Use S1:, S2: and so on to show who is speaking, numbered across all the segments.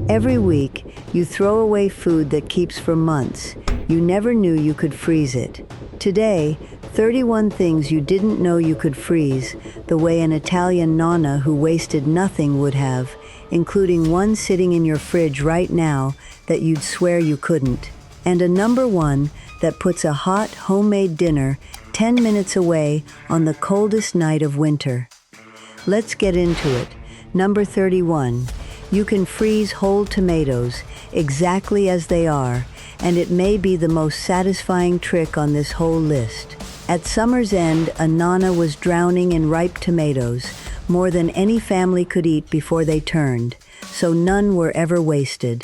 S1: Every week, you throw away food that keeps for months. You never knew you could freeze it. Today, 31 things you didn't know you could freeze, the way an Italian nonna who wasted nothing would have, including one sitting in your fridge right now that you'd swear you couldn't. And a number one that puts a hot, homemade dinner 10 minutes away on the coldest night of winter. Let's get into it. Number 31. You can freeze whole tomatoes exactly as they are, and it may be the most satisfying trick on this whole list. At summer's end, a nonna was drowning in ripe tomatoes, more than any family could eat before they turned, so none were ever wasted.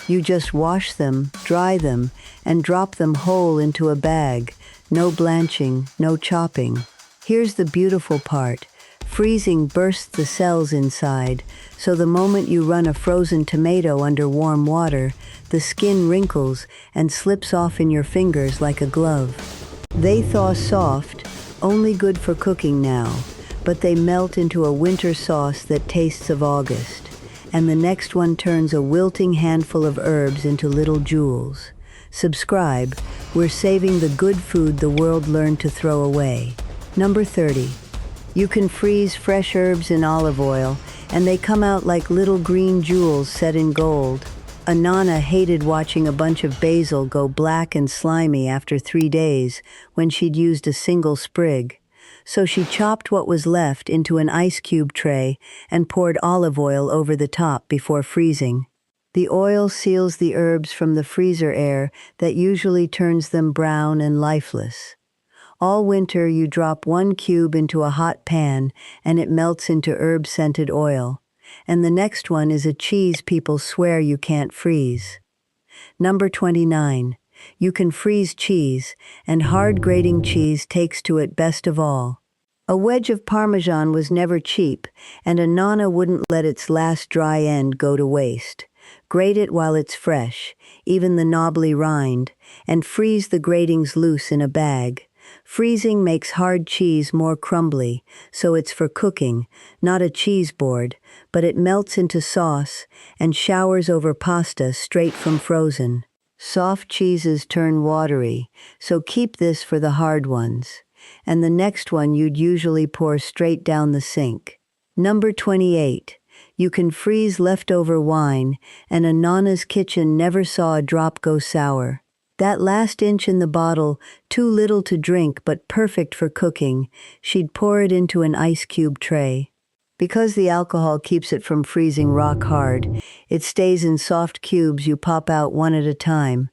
S1: You just wash them, dry them, and drop them whole into a bag. No blanching, no chopping. Here's the beautiful part. Freezing bursts the cells inside, so the moment you run a frozen tomato under warm water, the skin wrinkles and slips off in your fingers like a glove. They thaw soft, only good for cooking now, but they melt into a winter sauce that tastes of August, and the next one turns a wilting handful of herbs into little jewels. Subscribe, we're saving the good food the world learned to throw away. Number 30. You can freeze fresh herbs in olive oil, and they come out like little green jewels set in gold. A nonna hated watching a bunch of basil go black and slimy after 3 days when she'd used a single sprig. So she chopped what was left into an ice cube tray and poured olive oil over the top before freezing. The oil seals the herbs from the freezer air that usually turns them brown and lifeless. All winter you drop 1 cube into a hot pan and it melts into herb-scented oil. And the next one is a cheese people swear you can't freeze. Number 29. You can freeze cheese, and hard grating cheese takes to it best of all. A wedge of Parmesan was never cheap, and a nonna wouldn't let its last dry end go to waste. Grate it while it's fresh, even the knobbly rind, and freeze the gratings loose in a bag. Freezing makes hard cheese more crumbly, so it's for cooking, not a cheese board, but it melts into sauce and showers over pasta straight from frozen. Soft cheeses turn watery, so keep this for the hard ones. And the next one you'd usually pour straight down the sink. Number 28. You can freeze leftover wine, and a nonna's kitchen never saw a drop go sour. That last inch in the bottle, too little to drink but perfect for cooking, she'd pour it into an ice cube tray. Because the alcohol keeps it from freezing rock hard, it stays in soft cubes you pop out one at a time.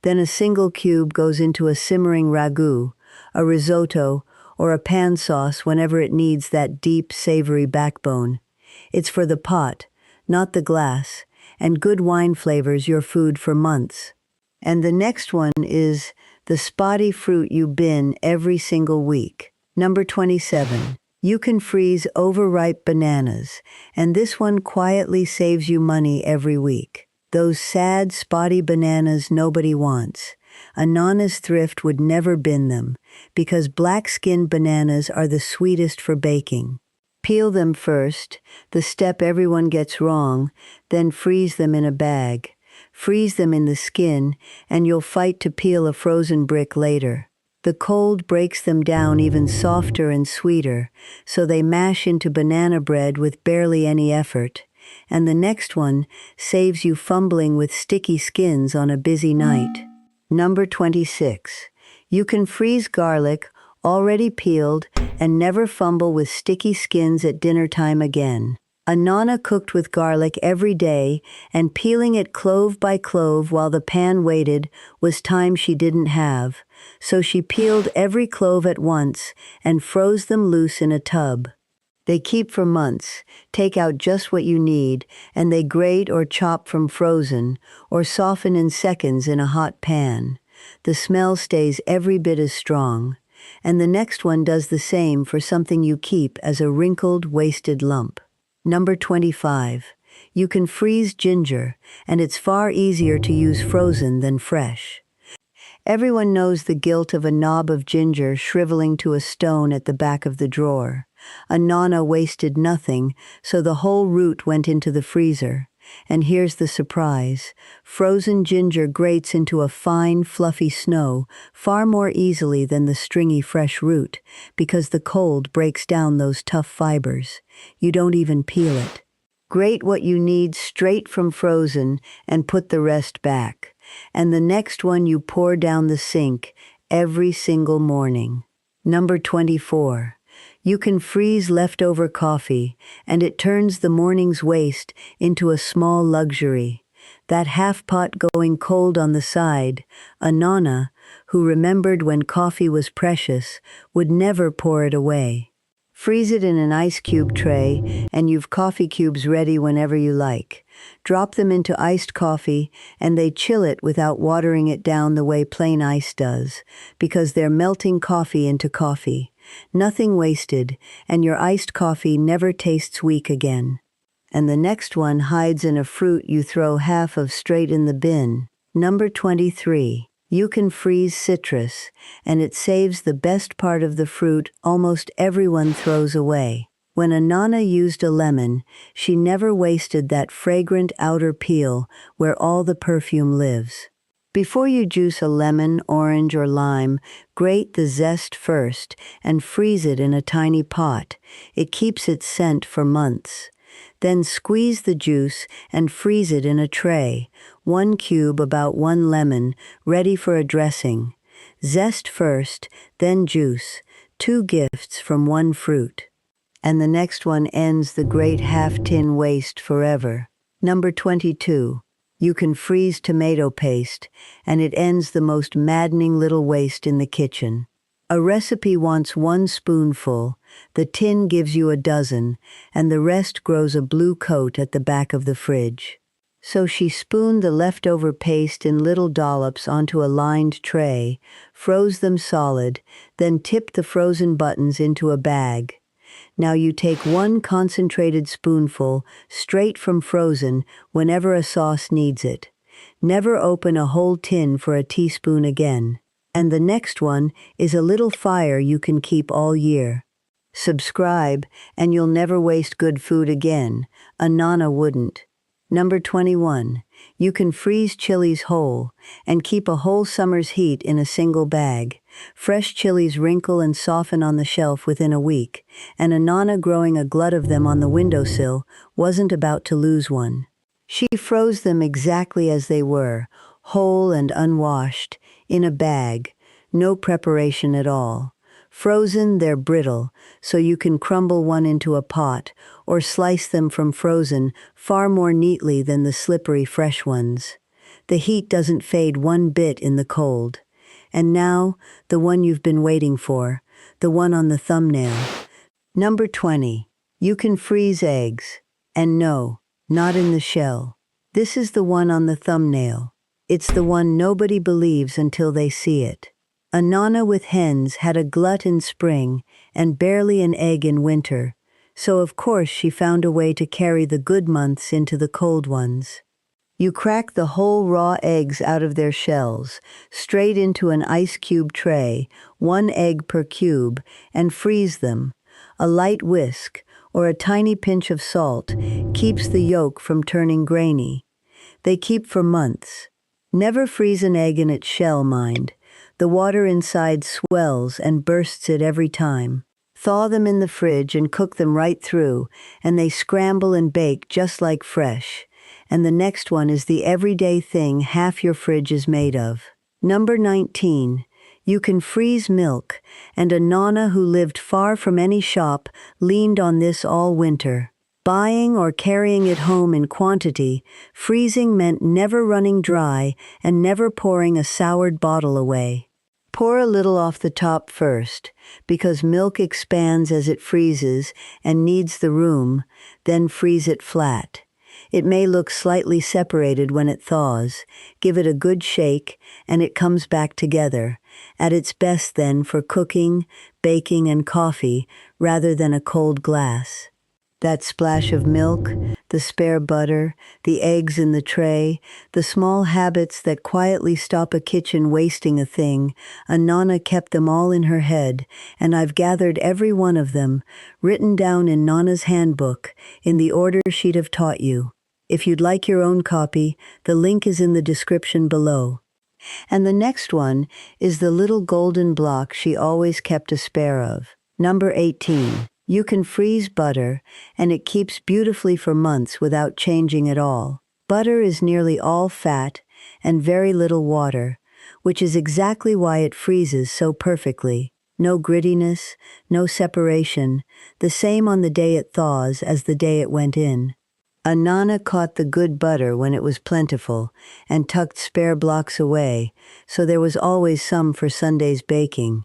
S1: Then a single cube goes into a simmering ragu, a risotto, or a pan sauce whenever it needs that deep, savory backbone. It's for the pot, not the glass, and good wine flavors your food for months. And the next one is the spotty fruit you bin every single week. Number 27. You can freeze overripe bananas, and this one quietly saves you money every week. Those sad, spotty bananas nobody wants. A nonna's thrift would never bin them, because black-skinned bananas are the sweetest for baking. Peel them first, the step everyone gets wrong, then freeze them in a bag. Freeze them in the skin, and you'll fight to peel a frozen brick later. The cold breaks them down even softer and sweeter, so they mash into banana bread with barely any effort. And the next one saves you fumbling with sticky skins on a busy night. Number 26. You can freeze garlic, already peeled, and never fumble with sticky skins at dinner time again. A nonna cooked with garlic every day, and peeling it clove by clove while the pan waited was time she didn't have, so she peeled every clove at once and froze them loose in a tub. They keep for months, take out just what you need, and they grate or chop from frozen, or soften in seconds in a hot pan. The smell stays every bit as strong, and the next one does the same for something you keep as a wrinkled, wasted lump. Number 25. You can freeze ginger, and it's far easier to use frozen than fresh. Everyone knows the guilt of a knob of ginger shriveling to a stone at the back of the drawer. A nonna wasted nothing, so the whole root went into the freezer. And here's the surprise. Frozen ginger grates into a fine, fluffy snow far more easily than the stringy fresh root, because the cold breaks down those tough fibers. You don't even peel it. Grate what you need straight from frozen and put the rest back. And the next one you pour down the sink every single morning. Number 24. You can freeze leftover coffee, and it turns the morning's waste into a small luxury. That half pot going cold on the side, a nonna, who remembered when coffee was precious, would never pour it away. Freeze it in an ice cube tray, and you've coffee cubes ready whenever you like. Drop them into iced coffee, and they chill it without watering it down the way plain ice does, because they're melting coffee into coffee. Nothing wasted, and your iced coffee never tastes weak again. And the next one hides in a fruit you throw half of straight in the bin. Number 23. You can freeze citrus, and it saves the best part of the fruit almost everyone throws away. When a nonna used a lemon, she never wasted that fragrant outer peel where all the perfume lives. Before you juice a lemon, orange, or lime, grate the zest first and freeze it in a tiny pot. It keeps its scent for months. Then squeeze the juice and freeze it in a tray, 1 cube about 1 lemon, ready for a dressing. Zest first, then juice, 2 gifts from 1 fruit. And the next one ends the great half-tin waste forever. Number 22. You can freeze tomato paste, and it ends the most maddening little waste in the kitchen. A recipe wants 1 spoonful, the tin gives you a dozen, and the rest grows a blue coat at the back of the fridge. So she spooned the leftover paste in little dollops onto a lined tray, froze them solid, then tipped the frozen buttons into a bag. Now you take 1 concentrated spoonful straight from frozen whenever a sauce needs it. Never open a whole tin for a teaspoon again. And the next one is a little fire you can keep all year. Subscribe, and you'll never waste good food again. A nonna wouldn't. Number 21. You can freeze chilies whole and keep a whole summer's heat in a single bag. Fresh chilies wrinkle and soften on the shelf within a week, and a nonna growing a glut of them on the windowsill wasn't about to lose one. She froze them exactly as they were, whole and unwashed, in a bag, no preparation at all. Frozen, they're brittle, so you can crumble one into a pot, or slice them from frozen far more neatly than the slippery fresh ones. The heat doesn't fade one bit in the cold. And now, the one you've been waiting for, the one on the thumbnail. Number 20. You can freeze eggs. And no, not in the shell. This is the one on the thumbnail. It's the one nobody believes until they see it. A nonna with hens had a glut in spring and barely an egg in winter, so of course she found a way to carry the good months into the cold ones. You crack the whole raw eggs out of their shells, straight into an ice cube tray, 1 egg per cube, and freeze them. A light whisk, or a tiny pinch of salt, keeps the yolk from turning grainy. They keep for months. Never freeze an egg in its shell, mind. The water inside swells and bursts it every time. Thaw them in the fridge and cook them right through, and they scramble and bake just like fresh. And the next one is the everyday thing half your fridge is made of. Number 19. You can freeze milk, and a nonna who lived far from any shop leaned on this all winter. Buying or carrying it home in quantity, freezing meant never running dry and never pouring a soured bottle away. Pour a little off the top first, because milk expands as it freezes and needs the room, then freeze it flat. It may look slightly separated when it thaws. Give it a good shake, and it comes back together, at its best then for cooking, baking, and coffee, rather than a cold glass. That splash of milk, the spare butter, the eggs in the tray, the small habits that quietly stop a kitchen wasting a thing, a nonna kept them all in her head, and I've gathered every one of them, written down in Nonna's handbook, in the order she'd have taught you. If you'd like your own copy, the link is in the description below. And the next one is the little golden block she always kept a spare of. Number 18. You can freeze butter, and it keeps beautifully for months without changing at all. Butter is nearly all fat and very little water, which is exactly why it freezes so perfectly. No grittiness, no separation, the same on the day it thaws as the day it went in. A Nonna caught the good butter when it was plentiful and tucked spare blocks away, so there was always some for Sunday's baking.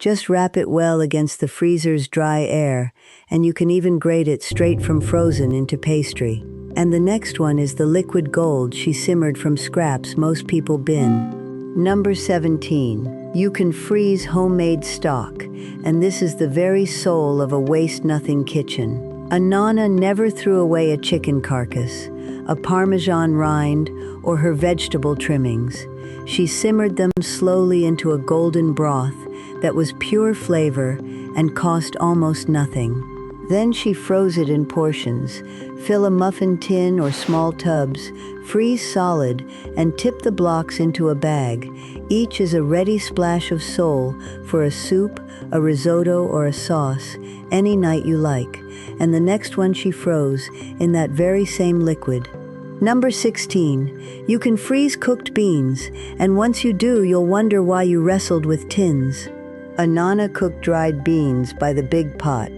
S1: Just wrap it well against the freezer's dry air, and you can even grate it straight from frozen into pastry. And the next one is the liquid gold she simmered from scraps most people bin. Number 17. You can freeze homemade stock, and this is the very soul of a waste-nothing kitchen. A Nonna never threw away a chicken carcass, a Parmesan rind, or her vegetable trimmings. She simmered them slowly into a golden broth that was pure flavor and cost almost nothing. Then she froze it in portions. Fill a muffin tin or small tubs, freeze solid, and tip the blocks into a bag. Each is a ready splash of soul for a soup, a risotto, or a sauce, any night you like. And the next one she froze in that very same liquid. Number 16. You can freeze cooked beans, and once you do, you'll wonder why you wrestled with tins. A Nonna cooked dried beans by the big pot,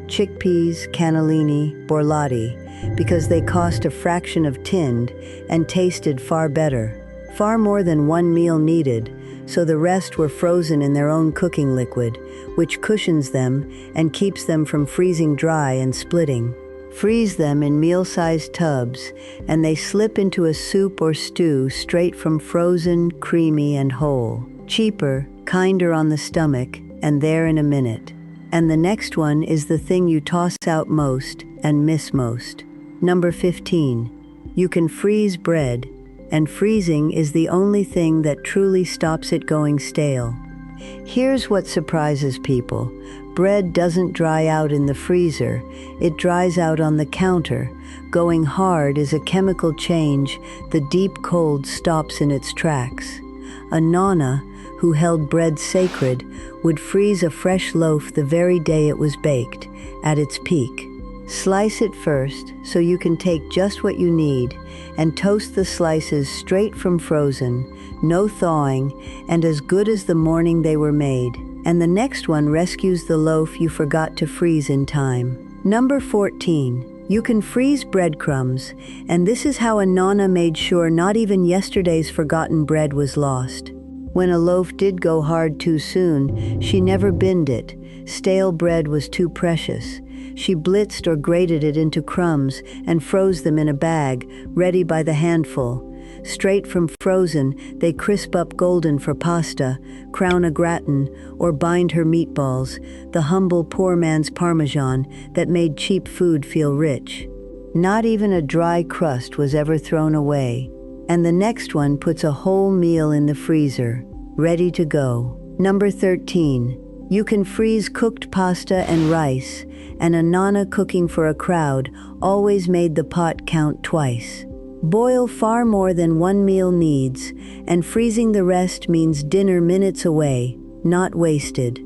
S1: chickpeas, cannellini, borlotti, because they cost a fraction of tinned and tasted far better. Far more than one meal needed, so the rest were frozen in their own cooking liquid, which cushions them and keeps them from freezing dry and splitting. Freeze them in meal-sized tubs, and they slip into a soup or stew straight from frozen, creamy, and whole. Cheaper, kinder on the stomach, and there in a minute. And the next one is the thing you toss out most and miss most. Number 15. You can freeze bread, and freezing is the only thing that truly stops it going stale. Here's what surprises people. Bread doesn't dry out in the freezer, it dries out on the counter. Going hard is a chemical change, the deep cold stops in its tracks. A Nonna, who held bread sacred, would freeze a fresh loaf the very day it was baked, at its peak. Slice it first so you can take just what you need, and toast the slices straight from frozen, no thawing, and as good as the morning they were made. And the next one rescues the loaf you forgot to freeze in time. Number 14. You can freeze breadcrumbs, and this is how a Nonna made sure not even yesterday's forgotten bread was lost. When a loaf did go hard too soon, she never binned it. Stale bread was too precious. She blitzed or grated it into crumbs and froze them in a bag, ready by the handful. Straight from frozen, they crisp up golden for pasta, crown a gratin, or bind her meatballs, the humble poor man's Parmesan that made cheap food feel rich. Not even a dry crust was ever thrown away. And the next one puts a whole meal in the freezer, ready to go. Number 13. You can freeze cooked pasta and rice, and a Nonna cooking for a crowd always made the pot count twice. Boil far more than one meal needs, and freezing the rest means dinner minutes away, not wasted.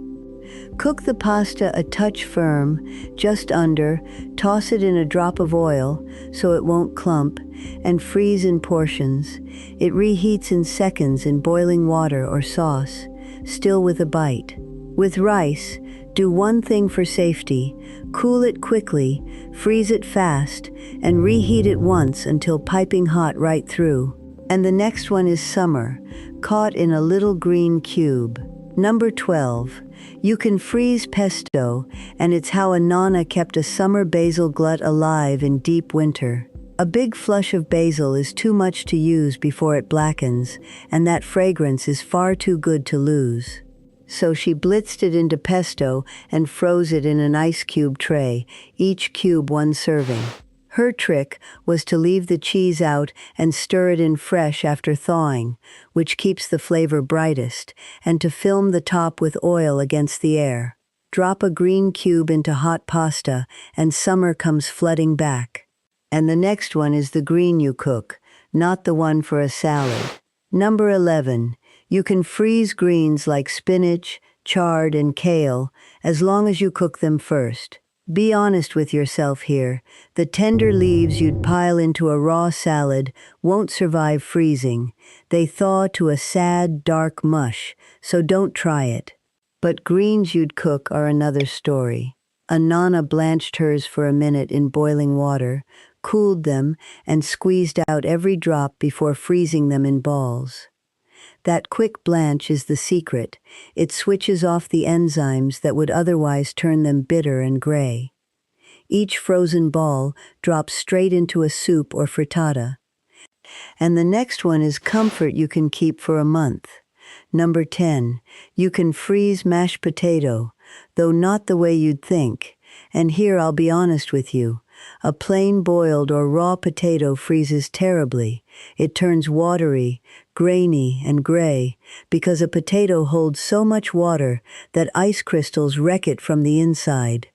S1: Cook the pasta a touch firm, just under, toss it in a drop of oil so it won't clump, and freeze in portions. It reheats in seconds in boiling water or sauce, still with a bite. With rice, do one thing for safety: cool it quickly, freeze it fast, and reheat it once until piping hot right through. And the next one is summer, caught in a little green cube. Number 12. You can freeze pesto, and it's how a Nonna kept a summer basil glut alive in deep winter. A big flush of basil is too much to use before it blackens, and that fragrance is far too good to lose. So she blitzed it into pesto and froze it in an ice cube tray, each cube one serving. Her trick was to leave the cheese out and stir it in fresh after thawing, which keeps the flavor brightest, and to film the top with oil against the air. Drop a green cube into hot pasta, and summer comes flooding back. And the next one is the green you cook, not the one for a salad. Number 11. You can freeze greens like spinach, chard, and kale as long as you cook them first. Be honest with yourself here. The tender leaves you'd pile into a raw salad won't survive freezing. They thaw to a sad, dark mush, so don't try it. But greens you'd cook are another story. A Nonna blanched hers for a minute in boiling water, cooled them, and squeezed out every drop before freezing them in balls. That quick blanch is the secret. It switches off the enzymes that would otherwise turn them bitter and gray. Each frozen ball drops straight into a soup or frittata. And the next one is comfort you can keep for a month. Number 10. You can freeze mashed potato, though not the way you'd think. And here I'll be honest with you. A plain boiled or raw potato freezes terribly. It turns watery, grainy, and gray because a potato holds so much water that ice crystals wreck it from the inside.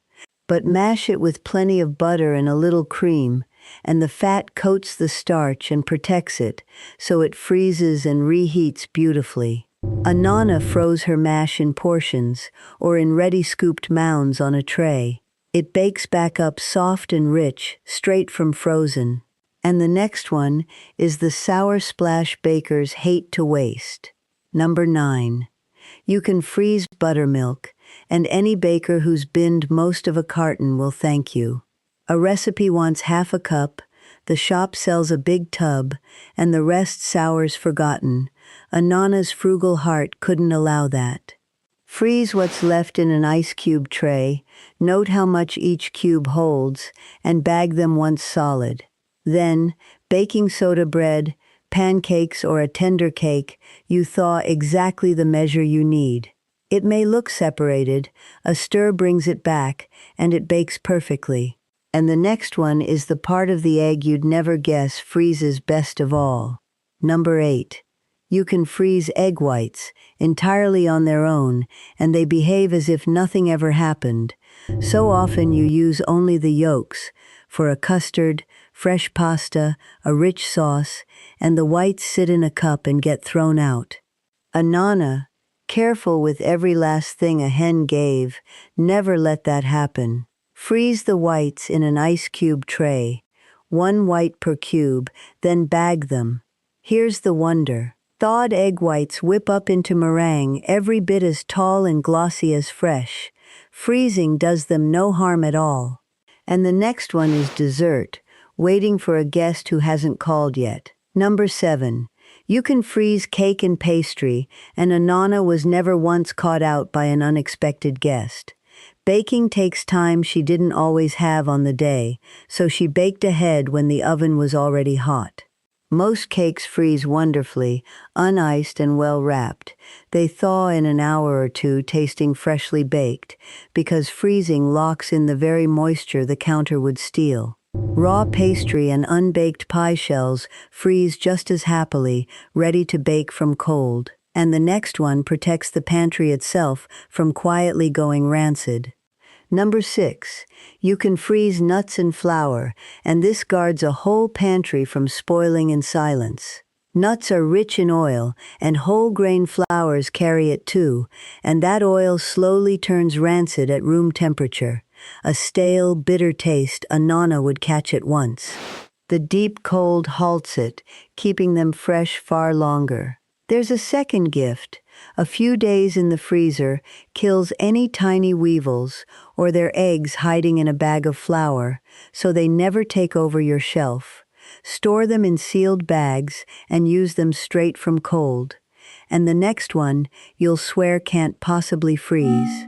S1: But mash it with plenty of butter and a little cream, and the fat coats the starch and protects it, so it freezes and reheats beautifully. A Nonna froze her mash in portions or in ready scooped mounds on a tray. It bakes back up soft and rich, straight from frozen. And the next one is the Sour Splash Baker's Hate to Waste. Number 9. You can freeze buttermilk, and any baker who's binned most of a carton will thank you. A recipe wants half a cup, the shop sells a big tub, and the rest sour's forgotten. A Nonna's frugal heart couldn't allow that. Freeze what's left in an ice cube tray, note how much each cube holds, and bag them once solid. Then, baking soda bread, pancakes, or a tender cake, you thaw exactly the measure you need. It may look separated, a stir brings it back, and it bakes perfectly. And the next one is the part of the egg you'd never guess freezes best of all. Number 8. You can freeze egg whites, entirely on their own, and they behave as if nothing ever happened. So often you use only the yolks, for a custard, fresh pasta, a rich sauce, and the whites sit in a cup and get thrown out. A Nonna, careful with every last thing a hen gave, never let that happen. Freeze the whites in an ice cube tray, 1 white per cube, then bag them. Here's the wonder. Thawed egg whites whip up into meringue every bit as tall and glossy as fresh. Freezing does them no harm at all. And the next one is dessert, waiting for a guest who hasn't called yet. Number 7. You can freeze cake and pastry, and a Nonna was never once caught out by an unexpected guest. Baking takes time she didn't always have on the day, so she baked ahead when the oven was already hot. Most cakes freeze wonderfully, uniced and well-wrapped. They thaw in an hour or two, tasting freshly baked, because freezing locks in the very moisture the counter would steal. Raw pastry and unbaked pie shells freeze just as happily, ready to bake from cold. And the next one protects the pantry itself from quietly going rancid. Number 6. You can freeze nuts and flour, and this guards a whole pantry from spoiling in silence. Nuts are rich in oil, and whole grain flours carry it too, and that oil slowly turns rancid at room temperature. A stale, bitter taste a Nonna would catch at once. The deep cold halts it, keeping them fresh far longer. There's a second gift. A few days in the freezer kills any tiny weevils or their eggs hiding in a bag of flour, so they never take over your shelf. Store them in sealed bags and use them straight from cold. And the next one you'll swear can't possibly freeze.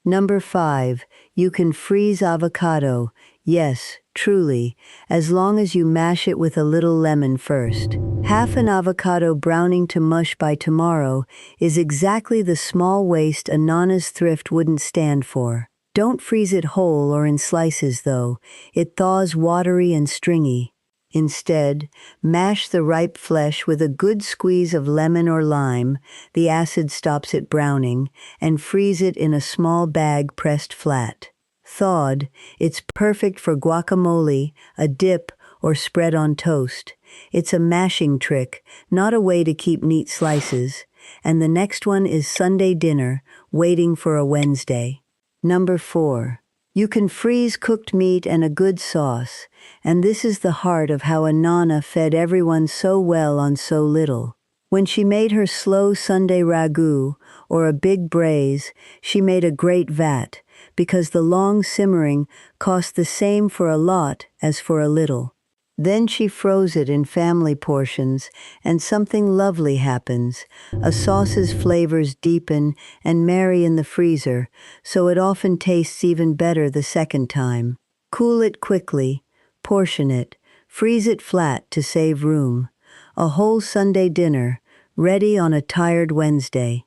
S1: Number 5. You can freeze avocado. Yes, truly, as long as you mash it with a little lemon first. Half an avocado browning to mush by tomorrow is exactly the small waste a Nonna's thrift wouldn't stand for. Don't freeze it whole or in slices, though. It thaws watery and stringy. Instead, mash the ripe flesh with a good squeeze of lemon or lime, the acid stops it browning, and freeze it in a small bag pressed flat. Thawed, it's perfect for guacamole, a dip, or spread on toast. It's a mashing trick, not a way to keep neat slices. And the next one is Sunday dinner, waiting for a Wednesday. Number 4. You can freeze cooked meat and a good sauce, and this is the heart of how a Nonna fed everyone so well on so little. When she made her slow Sunday ragu, or a big braise, she made a great vat, because the long simmering cost the same for a lot as for a little. Then she froze it in family portions, and something lovely happens. A sauce's flavors deepen and marry in the freezer, so it often tastes even better the second time. Cool it quickly, portion it, freeze it flat to save room. A whole Sunday dinner, ready on a tired Wednesday.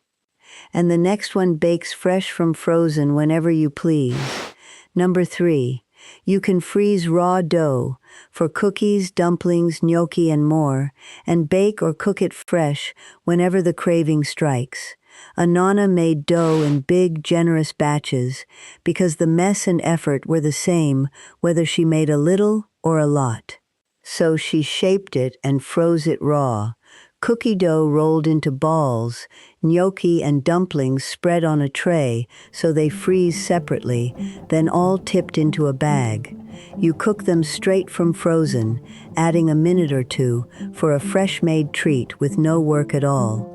S1: And the next one bakes fresh from frozen whenever you please. Number 3. You can freeze raw dough for cookies, dumplings, gnocchi, and more, and bake or cook it fresh whenever the craving strikes. A Nonna made dough in big, generous batches because the mess and effort were the same whether she made a little or a lot. So she shaped it and froze it raw. Cookie dough rolled into balls, gnocchi and dumplings spread on a tray so they freeze separately, then all tipped into a bag. You cook them straight from frozen, adding a minute or two for a fresh-made treat with no work at all.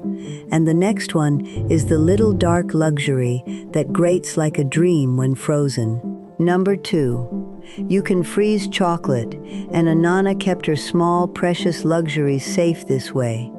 S1: And the next one is the little dark luxury that grates like a dream when frozen. Number 2. You can freeze chocolate, and a Nonna kept her small, precious luxuries safe this way.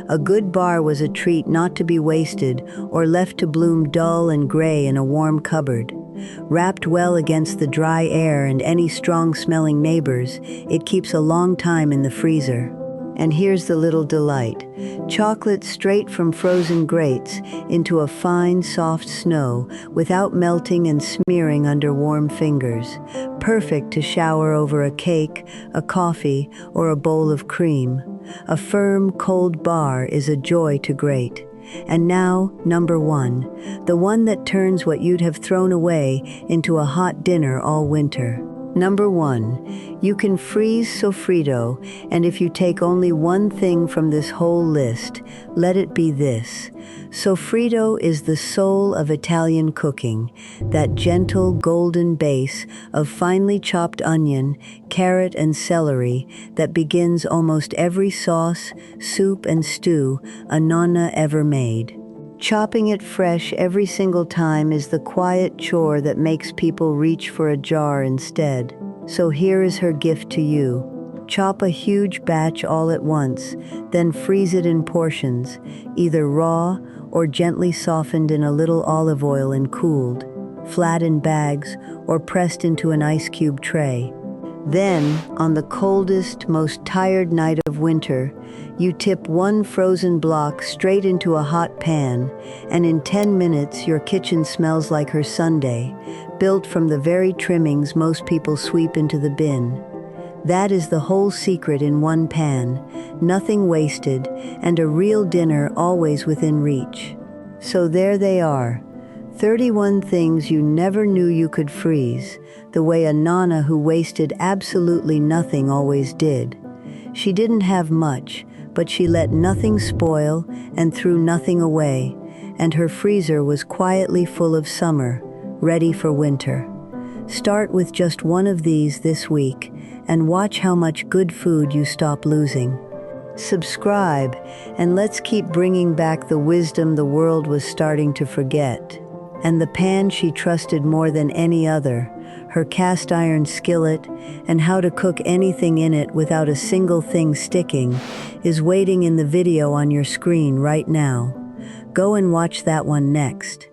S1: A good bar was a treat not to be wasted or left to bloom dull and gray in a warm cupboard. Wrapped well against the dry air and any strong-smelling neighbors, it keeps a long time in the freezer. And here's the little delight. Chocolate straight from frozen grates into a fine, soft snow without melting and smearing under warm fingers. Perfect to shower over a cake, a coffee, or a bowl of cream. A firm, cold bar is a joy to grate. And now, number 1, the one that turns what you'd have thrown away into a hot dinner all winter. Number 1, you can freeze sofrito, and if you take only one thing from this whole list, let it be this. Sofrito is the soul of Italian cooking, that gentle golden base of finely chopped onion, carrot, and celery that begins almost every sauce, soup, and stew a Nonna ever made. Chopping it fresh every single time is the quiet chore that makes people reach for a jar instead. So here is her gift to you. Chop a huge batch all at once, then freeze it in portions, either raw or gently softened in a little olive oil and cooled, flat in bags or pressed into an ice cube tray. Then, on the coldest, most tired night of winter, you tip one frozen block straight into a hot pan, and in 10 minutes your kitchen smells like her Sunday, built from the very trimmings most people sweep into the bin. That is the whole secret in one pan, nothing wasted, and a real dinner always within reach. So there they are. 31 things you never knew you could freeze, the way a Nonna who wasted absolutely nothing always did. She didn't have much, but she let nothing spoil and threw nothing away, and her freezer was quietly full of summer, ready for winter. Start with just one of these this week, and watch how much good food you stop losing. Subscribe, and let's keep bringing back the wisdom the world was starting to forget. And the pan she trusted more than any other, her cast iron skillet, and how to cook anything in it without a single thing sticking, is waiting in the video on your screen right now. Go and watch that one next.